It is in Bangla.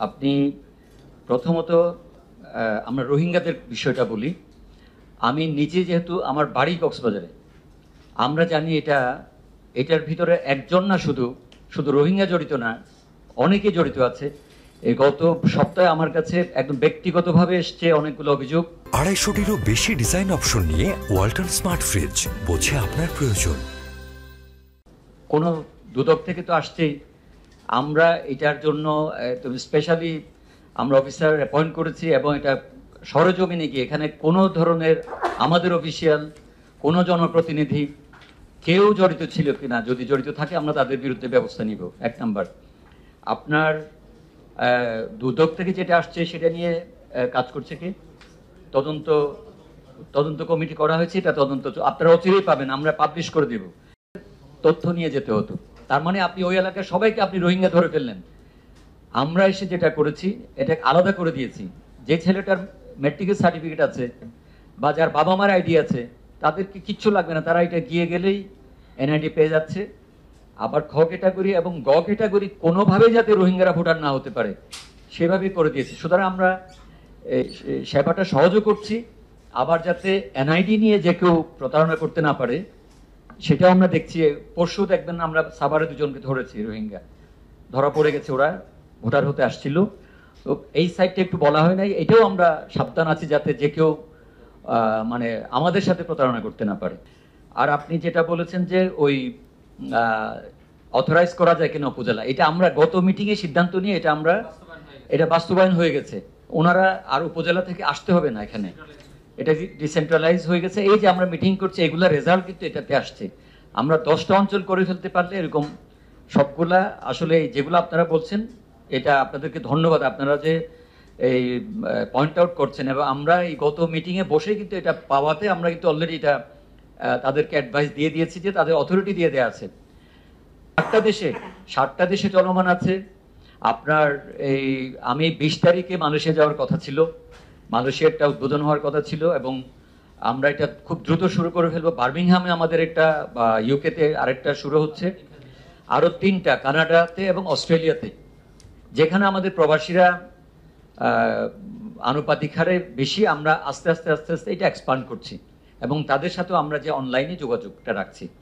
আপনি প্রথমত আমরা রোহিঙ্গাদের বিষয়টা বলি। আমি নিজে যেহেতু আমার বাড়ি কক্সবাজারে, আমরা জানি এটার ভিতরে একজন না, শুধু রোহিঙ্গা জড়িত না, অনেকে জড়িত আছে। এই গত সপ্তাহে আমার কাছে একদম ব্যক্তিগতভাবে এসছে অনেকগুলো অভিযোগ। 250টিরও বেশি ডিজাইন অপশন নিয়ে ওয়ালটন স্মার্ট ফ্রিজ, বোঝে আপনার প্রয়োজন। কোনো দুদক থেকে তো আসছেই। আমরা এটার জন্য স্পেশালি আমরা অফিসার অ্যাপয়েন্ট করেছি এবং এটা সরেজমিনে গিয়ে এখানে কোনো ধরনের আমাদের অফিসিয়াল কোনো জনপ্রতিনিধি কেউ জড়িত ছিল কিনা, যদি জড়িত থাকে আমরা তাদের বিরুদ্ধে ব্যবস্থা নিব। 1 নাম্বার, আপনার দুদক থেকে যেটা আসছে সেটা নিয়ে কাজ করছে কি, তদন্ত কমিটি করা হয়েছে। এটা তদন্ত আপনারা অচিরেই পাবেন, আমরা পাবলিশ করে দেব। তথ্য নিয়ে যেতে হতো, তার মানে আপনি ওই এলাকার সবাইকে আপনি রোহিঙ্গা ধরে ফেললেন। আমরা এসে যেটা করেছি এটা আলাদা করে দিয়েছি। যে ছেলেটার মেট্রিকের সার্টিফিকেট আছে বা যার বাবা মার আইডি আছে তাদেরকে কিচ্ছু লাগবে না, তারা এটা গিয়ে গেলেই এনআইডি পেয়ে যাচ্ছে। আবার খ ক্যাটাগরি এবং গ ক্যাটাগরি কোনোভাবেই যাতে রোহিঙ্গারা ভোটার না হতে পারে সেভাবেই করে দিয়েছি। সুতরাং আমরা সেবাটা সহজও করছি, আবার যাতে এনআইডি নিয়ে যে কেউ প্রতারণা করতে না পারে সেটাও আমরা দেখছি। পরশু দেখবেন আমরা সাভারে 2 জনকে ধরেছি, রোহিঙ্গা ধরা পড়ে গেছে, ওরা ভোটার হতে আসছিল। তো এই সাইডটা একটু বলা হয় নাই, এটাও আমরা সাবধান আছি যাতে যে কেউ মানে আমাদের সাথে প্রতারণা করতে না পারে। আর আপনি যেটা বলেছেন যে ওই অথরাইজ করা যায় কিনা উপজেলা, এটা আমরা গত মিটিংয়ে সিদ্ধান্ত নিয়ে এটা বাস্তবায়ন হয়ে গেছে। ওনারা আর উপজেলা থেকে আসতে হবে না, এখানে এটা ডিসেন্ট্রালাইজ হয়ে গেছে। এই যে আমরা মিটিং করছি এগুলা রেজাল্ট কিন্তু এটাতে আসছে। আমরা 10টা অঞ্চল করে ফেলতে পারলে এরকম সবগুলা, আসলে যেগুলো আপনারা বলছেন এটা আপনাদেরকে ধন্যবাদ, আপনারা যে এই পয়েন্ট আউট করছেন। এবং আমরা এই গত মিটিংয়ে বসে কিন্তু এটা পাওয়াতে আমরা কিন্তু অলরেডি এটা তাদেরকে অ্যাডভাইস দিয়ে দিয়েছি যে তাদের অথরিটি দিয়ে দেওয়া আছে। 7টা দেশে চলমান আছে। আপনার আমি 20 তারিখে মালয়েশিয়া যাওয়ার কথা ছিল, মালয়েশিয়াটা উদ্বোধন হওয়ার কথা ছিল এবং আমরা এটা খুব দ্রুত শুরু করে ফেলবো। বার্মিংহামে আমাদের একটা, ইউকেতে আরেকটা শুরু হচ্ছে, আরো 3টা কানাডাতে এবং অস্ট্রেলিয়াতে, যেখানে আমাদের প্রবাসীরা আনুপাতিক হারে বেশি। আমরা আস্তে আস্তে এটা এক্সপান্ড করছি এবং তাদের সাথেও আমরা যে অনলাইনে যোগাযোগটা রাখছি।